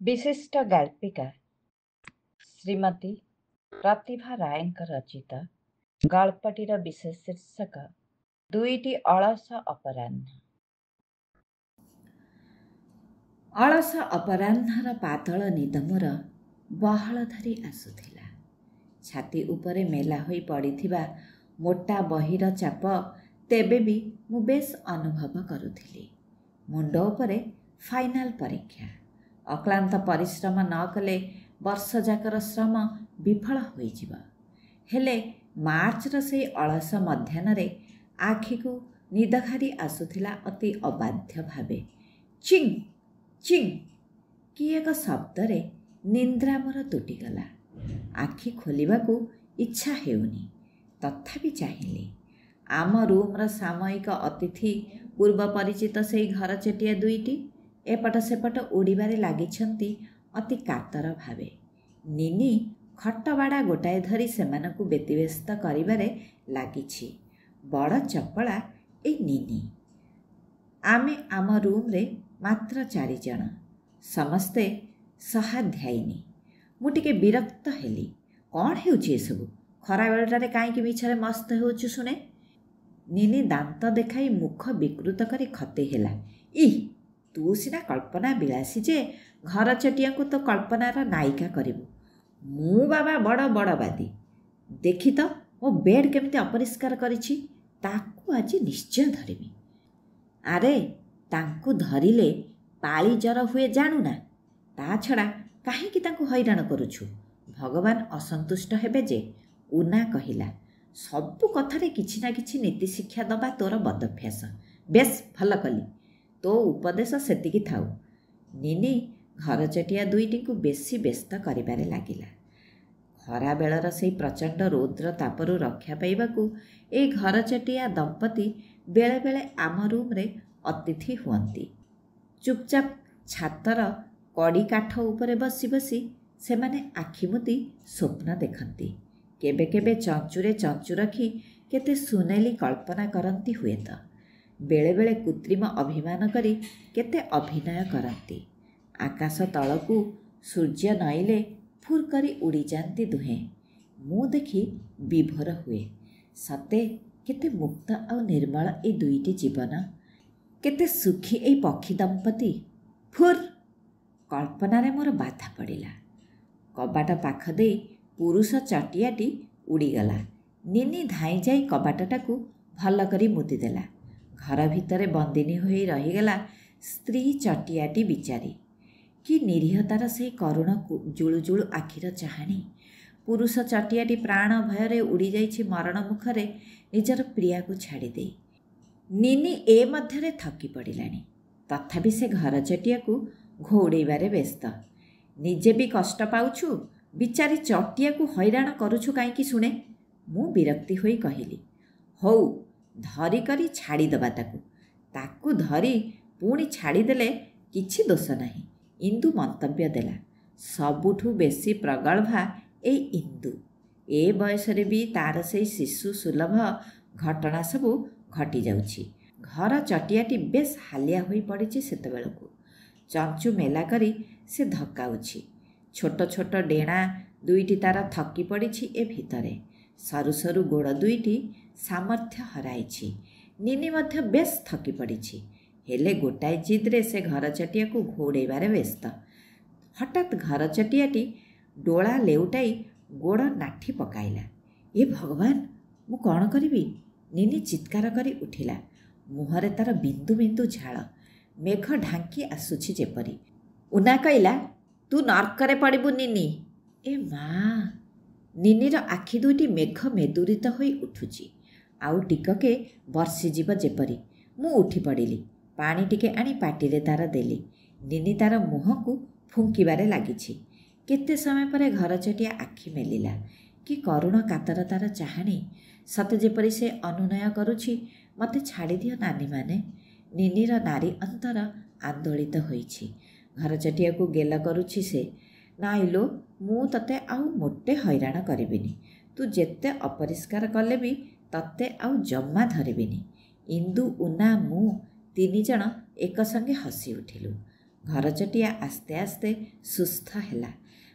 विशिष्ट गाल्पिका श्रीमती प्रतिभा रायଙ୍କ ରଚିତ ଗଳ୍ପଟିର ବିଶେଷ ଶୀର୍ଷକ ଦୁଇଟି ଅଳସ ଅପରାହ୍ନ। ଅଳସ ଅପରାହ୍ନର ପାତଳ ନିଦ ମୋର ବହଳ ଧରି ଆସୁଥିଲା। ଛାତି ଉପରେ ମେଲା ହୋଇ ପଡ଼ିଥିବା ମୋଟା ବହିର ଚାପ ତେବେ ବି ମୁଁ ବେଶ ଅନୁଭବ କରୁଥିଲି। ମୁଣ୍ଡ ଉପରେ ଫାଇନାଲ ପରୀକ୍ଷା। ଅକ୍ଳାନ୍ତ ପରିଶ୍ରମ ନ କଲେ ବର୍ଷଯାକର ଶ୍ରମ ବିଫଳ ହୋଇଯିବ। ହେଲେ ମାର୍ଚ୍ଚର ସେଇ ଅଳସ ମଧ୍ୟାହ୍ନରେ ଆଖିକୁ ନିଦ ଘାରି ଆସୁଥିଲା ଅତି ଅବାଧ୍ୟ ଭାବେ। ଚିଂ ଚିଂ କି ଏକ ଶବ୍ଦରେ ନିନ୍ଦ୍ରା ମୋର ତୁଟିଗଲା। ଆଖି ଖୋଲିବାକୁ ଇଚ୍ଛା ହେଉନି, ତଥାପି ଚାହିଁଲି। ଆମ ରୁମ୍ର ସାମୟିକ ଅତିଥି ପୂର୍ବ ପରିଚିତ ସେଇ ଘରଚଟିଆ ଦୁଇଟି ଏପଟ ସେପଟ ଉଡ଼ିବାରେ ଲାଗିଛନ୍ତି ଅତି କାତର ଭାବେ। ନିନି ଖଟବାଡ଼ା ଗୋଟାଏ ଧରି ସେମାନଙ୍କୁ ବ୍ୟତିବ୍ୟସ୍ତ କରିବାରେ ଲାଗିଛି। ବଡ଼ ଚପଳା ଏଇ ନିନି। ଆମେ ଆମ ରୁମ୍ରେ ମାତ୍ର 4 ଜଣ, ସମସ୍ତେ ସହାଧ୍ୟାୟିନୀ। ମୁଁ ଟିକେ ବିରକ୍ତ ହେଲି। କ'ଣ ହେଉଛି ଏସବୁ? ଖରାବେଳଟାରେ କାହିଁକି ମିଛରେ ମସ୍ତ ହେଉଛୁ ଶୁଣେ? ନିନି ଦାନ୍ତ ଦେଖାଇ ମୁଖ ବିକୃତ କରି ଖତେଇ ହେଲା। ଇଃ, ତୁ ସିନା କଳ୍ପନା ବିଳାସୀ ଯେ ଘରଚଟିଆଙ୍କୁ ତୋ କଳ୍ପନାର ନାୟିକା କରିବୁ। ମୁଁ ବାବା ବଡ଼ ବଡ଼ବାଦୀ। ଦେଖି ତ ମୋ ବେଡ଼୍ କେମିତି ଅପରିଷ୍କାର କରିଛି। ତାକୁ ଆଜି ନିଶ୍ଚୟ ଧରିବି। ଆରେ ତାଙ୍କୁ ଧରିଲେ ପାଳି ଜ୍ୱର ହୁଏ ଜାଣୁନା? ତା ଛଡ଼ା କାହିଁକି ତାଙ୍କୁ ହଇରାଣ କରୁଛୁ? ଭଗବାନ ଅସନ୍ତୁଷ୍ଟ ହେବେ ଯେ। ଉନା କହିଲା, ସବୁ କଥାରେ କିଛି ନା କିଛି ନୀତି ଶିକ୍ଷା ଦେବା ତୋର ବଦଭ୍ୟାସ। ବେଶ୍ ଭଲ କଲି। ତୋ ଉପଦେଶ ସେତିକି ଥାଉ। ନିନି ଘରଚଟିଆ ଦୁଇଟିଙ୍କୁ ବେଶୀ ବ୍ୟସ୍ତ କରିବାରେ ଲାଗିଲା। ଖରାବେଳର ସେଇ ପ୍ରଚଣ୍ଡ ରୌଦ୍ର ତାପରୁ ରକ୍ଷା ପାଇବାକୁ ଏଇ ଘରଚଟିଆ ଦମ୍ପତି ବେଳେବେଳେ ଆମ ରୁମ୍ରେ ଅତିଥି ହୁଅନ୍ତି। ଚୁପଚାପ ଛାତର କଡ଼ି କାଠ ଉପରେ ବସି ବସି ସେମାନେ ଆଖିମୁଦି ସ୍ୱପ୍ନ ଦେଖନ୍ତି। କେବେ କେବେ ଚଞ୍ଚୁରେ ଚଞ୍ଚୁ ରଖି କେତେ ସୁନେଲି କଳ୍ପନା କରନ୍ତି ହୁଏତ। ବେଳେବେଳେ କୃତ୍ରିମ ଅଭିମାନ କରି କେତେ ଅଭିନୟ କରନ୍ତି। ଆକାଶ ତଳକୁ ସୂର୍ଯ୍ୟ ନଇଲେ ଫୁର୍ କରି ଉଡ଼ିଯାଆନ୍ତି ଦୁହେଁ। ମୁଁ ଦେଖି ବିଭୋର ହୁଏ। ସତେ କେତେ ମୁକ୍ତ ଆଉ ନିର୍ମଳ ଏଇ ଦୁଇଟି ଜୀବନ। କେତେ ସୁଖୀ ଏଇ ପକ୍ଷୀ ଦମ୍ପତି। ଫୁର୍! କଳ୍ପନାରେ ମୋର ବାଧା ପଡ଼ିଲା। କବାଟ ପାଖ ଦେଇ ପୁରୁଷ ଚଟିଆଟି ଉଡ଼ିଗଲା। ନିନି ଧାଇଁ ଯାଇ କବାଟଟାକୁ ଭଲ କରି ମୁଦିଦେଲା। ଘର ଭିତରେ ବନ୍ଦିନୀ ହୋଇ ରହିଗଲା ସ୍ତ୍ରୀ ଚଟିଆଟି ବିଚାରୀ। କି ନିରୀହ ତାର ସେହି କରୁଣ ଜୁଳୁ ଜୁଳୁ ଆଖିର ଚାହାଣୀ। ପୁରୁଷ ଚଟିଆଟି ପ୍ରାଣ ଭୟରେ ଉଡ଼ିଯାଇଛି ମରଣ ମୁଖରେ ନିଜର ପ୍ରିୟାକୁ ଛାଡ଼ିଦେଇ। ନିନି ଏ ମଧ୍ୟରେ ଥକି ପଡ଼ିଲାଣି। ତଥାପି ସେ ଘରଚଟିଆକୁ ଘଉଡ଼େଇବାରେ ବ୍ୟସ୍ତ। ନିଜେ ବି କଷ୍ଟ ପାଉଛୁ, ବିଚାରୀ ଚଟିଆକୁ ହଇରାଣ କରୁଛୁ କାହିଁକି ଶୁଣେ? ମୁଁ ବିରକ୍ତି ହୋଇ କହିଲି। ହଉ, ଧରି କରି ଛାଡ଼ିଦେବା ତାକୁ। ତାକୁ ଧରି ପୁଣି ଛାଡ଼ିଦେଲେ କିଛି ଦୋଷ ନାହିଁ, ଇନ୍ଦୁ ମନ୍ତବ୍ୟ ଦେଲା। ସବୁଠୁ ବେଶୀ ପ୍ରଗଳ୍ଭା ଏଇ ଇନ୍ଦୁ। ଏ ବୟସରେ ବି ତାର ସେଇ ଶିଶୁ ସୁଲଭ ଘଟଣା ସବୁ ଘଟିଯାଉଛି। ଘର ଚଟିଆଟି ବେଶ୍ ହାଲିଆ ହୋଇ ପଡ଼ିଛି ସେତେବେଳକୁ। ଚଞ୍ଚୁ ମେଲା କରି ସେ ଧକାଉଛି। ଛୋଟ ଛୋଟ ଡେଣା ଦୁଇଟି ତାର ଥକି ପଡ଼ିଛି ଏ ଭିତରେ। ସରୁ ସରୁ ଗୋଡ଼ ଦୁଇଟି ସାମର୍ଥ୍ୟ ହରାଇଛି। ନିନି ମଧ୍ୟ ବେଶ୍ ଥକି ପଡ଼ିଛି। ହେଲେ ଗୋଟାଏ ଜିଦ୍ରେ ସେ ଘରଚଟିଆକୁ ଘଉଡ଼େଇବାରେ ବ୍ୟସ୍ତ। ହଠାତ୍ ଘରଚଟିଆଟି ଡୋଳା ଲେଉଟାଇ ଗୋଡ଼ ନାଠି ପକାଇଲା। ଏ ଭଗବାନ, ମୁଁ କ'ଣ କରିବି? ନିନି ଚିତ୍କାର କରି ଉଠିଲା। ମୁହଁରେ ତାର ବିନ୍ଦୁ ବିନ୍ଦୁ ଝାଳ। ମେଘ ଢାଙ୍କି ଆସୁଛି ଯେପରି। ଉନା କହିଲା, ତୁ ନର୍କରେ ପଡ଼ିବୁ ନିନି। ଏ ମା! ନିନିର ଆଖି ଦୁଇଟି ମେଘ ମେଦୁରିତ ହୋଇ ଉଠୁଛି। ଆଉ ଟିକକେ ବର୍ଷିଯିବ ଯେପରି। ମୁଁ ଉଠି ପଡ଼ିଲି। ପାଣି ଟିକେ ଆଣି ପାଟିରେ ତାର ଦେଲି। ନିନି ତାର ମୁହଁକୁ ଫୁଙ୍କିବାରେ ଲାଗିଛି। କେତେ ସମୟ ପରେ ଘରଚଟିଆ ଆଖି ମେଲିଲା। କି କରୁଣ କାତର ତାର ଚାହାଣୀ। ସତେ ଯେପରି ସେ ଅନୁନୟ କରୁଛି, ମୋତେ ଛାଡ଼ିଦିଅ ନାନୀମାନେ। ନିନିର ନାରୀ ଅନ୍ତର ଆନ୍ଦୋଳିତ ହୋଇଛି। ଘରଚଟିଆକୁ ଗେଲ କରୁଛି ସେ। ନାଇଲୋ, ମୁଁ ତତେ ଆଉ ମୋଟେ ହଇରାଣ କରିବିନି। ତୁ ଯେତେ ଅପରିଷ୍କାର କଲେ ବି ତତେ ଆଉ ଜମା ଧରିବିନି। ଇନ୍ଦୁ, ଉନା, ମୁଁ 3 ଜଣ ଏକ ସଙ୍ଗେ ହସି ଉଠିଲୁ। ଘରଚଟିଆ ଆସ୍ତେ ଆସ୍ତେ ସୁସ୍ଥ ହେଲା।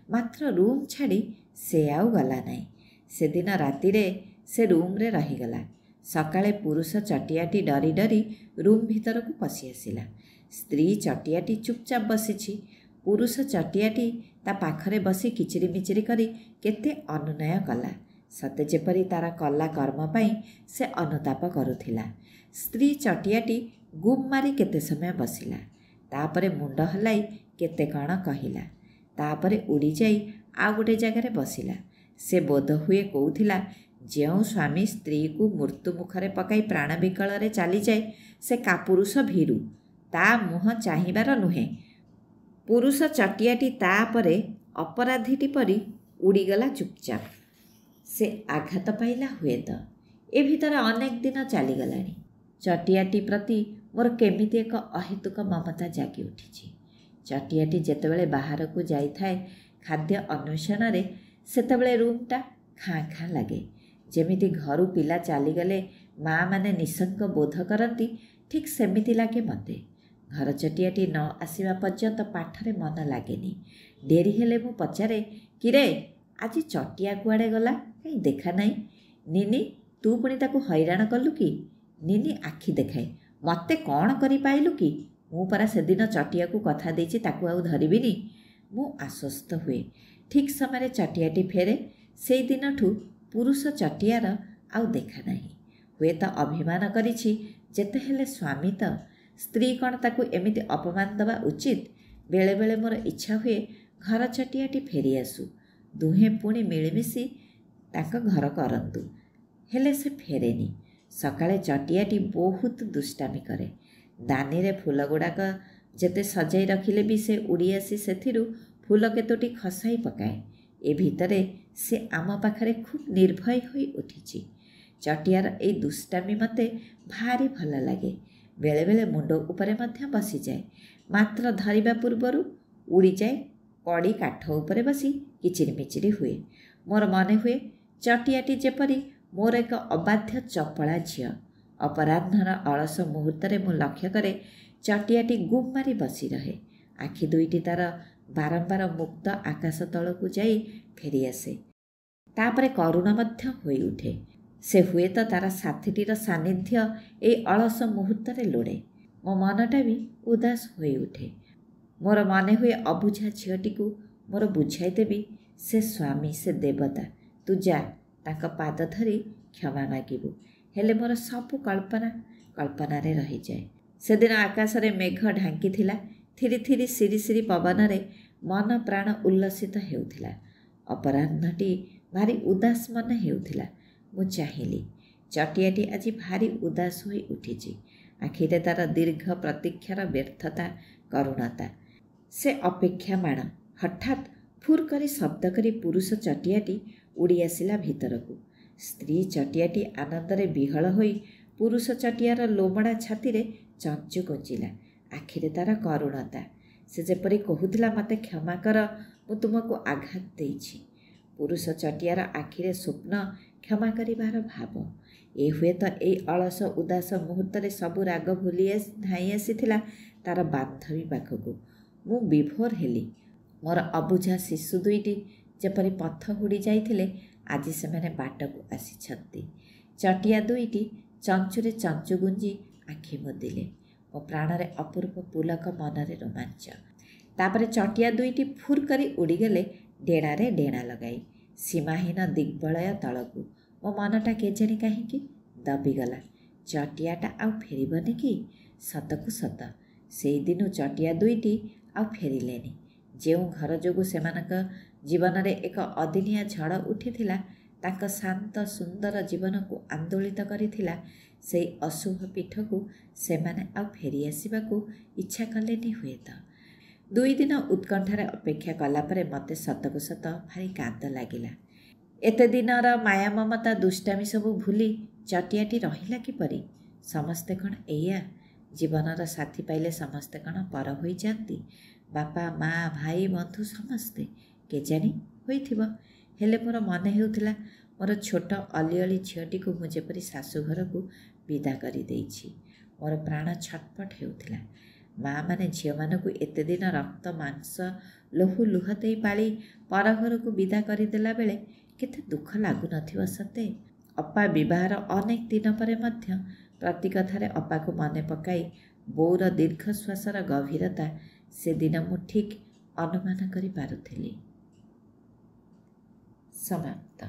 ମାତ୍ର ରୁମ୍ ଛାଡ଼ି ସେ ଆଉ ଗଲା ନାହିଁ। ସେଦିନ ରାତିରେ ସେ ରୁମ୍ରେ ରହିଗଲା। ସକାଳେ ପୁରୁଷ ଚଟିଆଟି ଡରି ଡରି ରୁମ୍ ଭିତରକୁ ପଶି ଆସିଲା। ସ୍ତ୍ରୀ ଚଟିଆଟି ଚୁପଚାପ ବସିଛି। ପୁରୁଷ ଚଟିଆଟି ତା ପାଖରେ ବସି କିଚିରି ମିଚିରି କରି କେତେ ଅନୁନୟ କଲା। ସତେ ଯେପରି ତାର କଲା କର୍ମ ପାଇଁ ସେ ଅନୁତାପ କରୁଥିଲା। ସ୍ତ୍ରୀ ଚଟିଆଟି ଗୁମ୍ ମାରି କେତେ ସମୟ ବସିଲା। ତାପରେ ମୁଣ୍ଡ ହଲାଇ କେତେ କ'ଣ କହିଲା। ତାପରେ ଉଡ଼ିଯାଇ ଆଉ ଗୋଟେ ଜାଗାରେ ବସିଲା। ସେ ବୋଧହୁଏ କହୁଥିଲା, ଯେଉଁ ସ୍ୱାମୀ ସ୍ତ୍ରୀକୁ ମୃତ୍ୟୁ ମୁଖରେ ପକାଇ ପ୍ରାଣ ବିକଳରେ ଚାଲିଯାଏ ସେ କାପୁରୁଷ ଭୀରୁ, ତା ମୁହଁ ଚାହିଁବାର ନୁହେଁ। ପୁରୁଷ ଚଟିଆଟି ତାପରେ ଅପରାଧୀଟି ପରି ଉଡ଼ିଗଲା ଚୁପଚାପ। ସେ ଆଘାତ ପାଇଲା ହୁଏତ। ଏ ଭିତରେ ଅନେକ ଦିନ ଚାଲିଗଲାଣି। ଚଟିଆଟି ପ୍ରତି ମୋର କେମିତି ଏକ ଅହେତୁକ ମମତା ଜାଗି ଉଠିଛି। ଚଟିଆଟି ଯେତେବେଳେ ବାହାରକୁ ଯାଇଥାଏ ଖାଦ୍ୟ ଅନ୍ୱେଷଣରେ, ସେତେବେଳେ ରୁମ୍ଟା ଖାଁ ଖାଁ ଲାଗେ। ଯେମିତି ଘରୁ ପିଲା ଚାଲିଗଲେ ମା' ମାନେ ନିଃସଙ୍ଗ ବୋଧ କରନ୍ତି, ଠିକ୍ ସେମିତି ଲାଗେ ମୋତେ। ଘରଚଟିଆଟି ନ ଆସିବା ପର୍ଯ୍ୟନ୍ତ ପାଠରେ ମନ ଲାଗେନି। ଡେରି ହେଲେ ମୁଁ ପଚାରେ, କିରେ ଆଜି ଚଟିଆ କୁଆଡ଼େ ଗଲା, କାହିଁ ଦେଖା ନାହିଁ? ନିନି, ତୁ ପୁଣି ତାକୁ ହଇରାଣ କଲୁ କି? ନିନି ଆଖି ଦେଖାଏ, ମୋତେ କ'ଣ କରିପାଇଲୁ କି? ମୁଁ ପରା ସେଦିନ ଚଟିଆକୁ କଥା ଦେଇଛି ତାକୁ ଆଉ ଧରିବିନି। ମୁଁ ଆଶ୍ୱସ୍ତ ହୁଏ। ଠିକ୍ ସମୟରେ ଚଟିଆଟି ଫେରେ। ସେଇ ଦିନଠୁ ପୁରୁଷ ଚଟିଆର ଆଉ ଦେଖା ନାହିଁ। ହୁଏତ ଅଭିମାନ କରିଛି, ଯେତେ ହେଲେ ସ୍ୱାମୀ ତ। ସ୍ତ୍ରୀ କ'ଣ ତାକୁ ଏମିତି ଅପମାନ ଦେବା ଉଚିତ? ବେଳେବେଳେ ମୋର ଇଚ୍ଛା ହୁଏ ଘର ଚଟିଆଟି ଫେରି ଆସୁ, ଦୁହେଁ ପୁଣି ମିଳିମିଶି ତାଙ୍କ ଘର କରନ୍ତୁ। ହେଲେ ସେ ଫେରେନି। ସକାଳେ ଚଟିଆଟି ବହୁତ ଦୁଷ୍ଟାମି କରେ। ଦାନିରେ ଫୁଲଗୁଡ଼ାକ ଯେତେ ସଜାଇ ରଖିଲେ ବି ସେ ଉଡ଼ି ଆସି ସେଥିରୁ ଫୁଲ କେତୋଟି ଖସାଇ ପକାଏ। ଏ ଭିତରେ ସେ ଆମ ପାଖରେ ଖୁବ୍ ନିର୍ଭୟ ହୋଇ ଉଠିଛି। ଚଟିଆର ଏଇ ଦୁଷ୍ଟାମି ମୋତେ ଭାରି ଭଲ ଲାଗେ। ବେଳେବେଳେ ମୁଣ୍ଡ ଉପରେ ମଧ୍ୟ ବସିଯାଏ। ମାତ୍ର ଧରିବା ପୂର୍ବରୁ ଉଡ଼ିଯାଏ, ପଡ଼ି କାଠ ଉପରେ ବସି କିଚିରି ମିଚିରି ହୁଏ। ମୋର ମନେ ହୁଏ ଚଟିଆଟି ଯେପରି ମୋର ଏକ ଅବାଧ୍ୟ ଚପଳା ଝିଅ। ଅପରାହ୍ନର ଅଳସ ମୁହୂର୍ତ୍ତରେ ମୁଁ ଲକ୍ଷ୍ୟ କରେ ଚଟିଆଟି ଗୁମ୍ ମାରି ବସି ରହେ। ଆଖି ଦୁଇଟି ତାର ବାରମ୍ବାର ମୁକ୍ତ ଆକାଶ ତଳକୁ ଯାଇ ଫେରିଆସେ। ତାପରେ କରୁଣ ମଧ୍ୟ ହୋଇ ଉଠେ। ସେ ହୁଏତ ତାର ସାଥୀଟିର ସାନ୍ନିଧ୍ୟ ଏଇ ଅଳସ ମୁହୂର୍ତ୍ତରେ ଲୋଡ଼େ। ମୋ ମନଟା ବି ଉଦାସ ହୋଇ ଉଠେ। ମୋର ମନେ ହୁଏ ଅବୁଝା ଝିଅଟିକୁ ମୋର ବୁଝାଇ ଦେବି, ସେ ସ୍ୱାମୀ, ସେ ଦେବତା, ତୁ ଯା ତାଙ୍କ ପାଦ ଧରି କ୍ଷମା ମାଗିବୁ। ହେଲେ ମୋର ସବୁ କଳ୍ପନାରେ ରହିଯାଏ। ସେଦିନ ଆକାଶରେ ମେଘ ଢାଙ୍କିଥିଲା। ଥିରି ଥିରି ସିରି ସିରି ପବନରେ ମନ ପ୍ରାଣ ଉଲ୍ଲସିତ ହେଉଥିଲା। ଅପରାହ୍ନଟି ଭାରି ଉଦାସ ମନେ ହେଉଥିଲା। ମୁଁ ଚାହିଁଲି, ଚଟିଆଟି ଆଜି ଭାରି ଉଦାସ ହୋଇ ଉଠିଛି। ଆଖିରେ ତାର ଦୀର୍ଘ ପ୍ରତୀକ୍ଷାର ବ୍ୟର୍ଥତା, କରୁଣତା। ସେ ଅପେକ୍ଷାମାଣ। ହଠାତ୍ ଫୁର୍ କରି ଶବ୍ଦ କରି ପୁରୁଷ ଚଟିଆଟି ଉଡ଼ି ଆସିଲା ଭିତରକୁ। ସ୍ତ୍ରୀ ଚଟିଆଟି ଆନନ୍ଦରେ ବିହଳ ହୋଇ ପୁରୁଷ ଚଟିଆର ଲୋମଡ଼ା ଛାତିରେ ଚଞ୍ଚୁ ଗୁଞ୍ଜିଲା। ଆଖିରେ ତାର କରୁଣତା। ସେ ଯେପରି କହୁଥିଲା, ମୋତେ କ୍ଷମା କର, ମୁଁ ତୁମକୁ ଆଘାତ ଦେଇଛି। ପୁରୁଷ ଚଟିଆର ଆଖିରେ ସ୍ୱପ୍ନ, କ୍ଷମା କରିବାର ଭାବ। ଏ ହୁଏତ ଏଇ ଅଳସ ଉଦାସ ମୁହୂର୍ତ୍ତରେ ସବୁ ରାଗ ଭୁଲି ଧାଇଁ ଆସିଥିଲା ତାର ବାନ୍ଧବୀ ପାଖକୁ। ମୁଁ ବିଭୋର ହେଲି। ମୋର ଅବୁଝା ଶିଶୁ ଦୁଇଟି ଯେପରି ପଥ ହୁଡ଼ି ଯାଇଥିଲେ, ଆଜି ସେମାନେ ବାଟକୁ ଆସିଛନ୍ତି। ଚଟିଆ ଦୁଇଟି ଚଞ୍ଚୁରେ ଚଞ୍ଚୁ ଗୁଞ୍ଜି ଆଖି ମୁଦିଲେ। ମୋ ପ୍ରାଣରେ ଅପୂର୍ବ ପୁଲକ, ମନରେ ରୋମାଞ୍ଚ। ତାପରେ ଚଟିଆ ଦୁଇଟି ଫୁର୍ କରି ଉଡ଼ିଗଲେ ଡେଣାରେ ଡେଣା ଲଗାଇ ସୀମାହୀନ ଦିଗ୍ବଳୟ ତଳକୁ। ମୋ ମନଟା କେଜାଣି କାହିଁକି ଦବିଗଲା। ଚଟିଆଟା ଆଉ ଫେରିବନି କି? ସତକୁ ସତ ସେଇଦିନୁ ଚଟିଆ ଦୁଇଟି ଆଉ ଫେରିଲେନି। ଯେଉଁ ଘର ଯୋଗୁଁ ସେମାନଙ୍କ ଜୀବନରେ ଏକ ଅଦିନିଆ ଝଡ଼ ଉଠିଥିଲା, ତାଙ୍କ ଶାନ୍ତ ସୁନ୍ଦର ଜୀବନକୁ ଆନ୍ଦୋଳିତ କରିଥିଲା, ସେଇ ଅଶୁଭ ପୀଠକୁ ସେମାନେ ଆଉ ଫେରିଆସିବାକୁ ଇଚ୍ଛା କଲେନି ହୁଏତ। 2 ଦିନ ଉତ୍କଣ୍ଠାରେ ଅପେକ୍ଷା କଲା ପରେ ମୋତେ ସତକୁ ସତ ଭାରି କାନ୍ଦ ଲାଗିଲା। ଏତେ ଦିନର ମାୟା ମମତା, ଦୁଷ୍ଟାମି ସବୁ ଭୁଲି ଚଟିଆଟି ରହିଲା କିପରି? ସମସ୍ତେ କ'ଣ ଏଇଆ? ଜୀବନର ସାଥୀ ପାଇଲେ ସମସ୍ତେ କ'ଣ ପର ହୋଇଯାଆନ୍ତି? ବାପା, ମା, ଭାଇ, ବନ୍ଧୁ ସମସ୍ତେ କେଜାଣି ହୋଇଥିବ। ହେଲେ ମୋର ମନେ ହେଉଥିଲା ମୋର ଛୋଟ ଅଲିଅଳି ଝିଅଟିକୁ ମୁଁ ଯେପରି ଶାଶୁଘରକୁ ବିଦା କରିଦେଇଛି। ମୋର ପ୍ରାଣ ଛଟପଟ ହେଉଥିଲା। ମା' ମାନେ ଝିଅମାନଙ୍କୁ ଏତେ ଦିନ ରକ୍ତ ମାଂସ ଲହୁ ଲୁହ ଦେଇ ପାଳି ପର ଘରକୁ ବିଦା କରିଦେଲା ବେଳେ କେତେ ଦୁଃଖ ଲାଗୁନଥିବ ସତେ। ଅପା ବିବାହର ଅନେକ ଦିନ ପରେ ମଧ୍ୟ ପ୍ରତି କଥାରେ ଅପାକୁ ମନେ ପକାଇ ବୋଉର ଦୀର୍ଘଶ୍ୱାସର ଗଭୀରତା ସେଦିନ ମୁଁ ଠିକ୍ ଅନୁମାନ କରିପାରୁଥିଲି। ସମାପ୍ତ।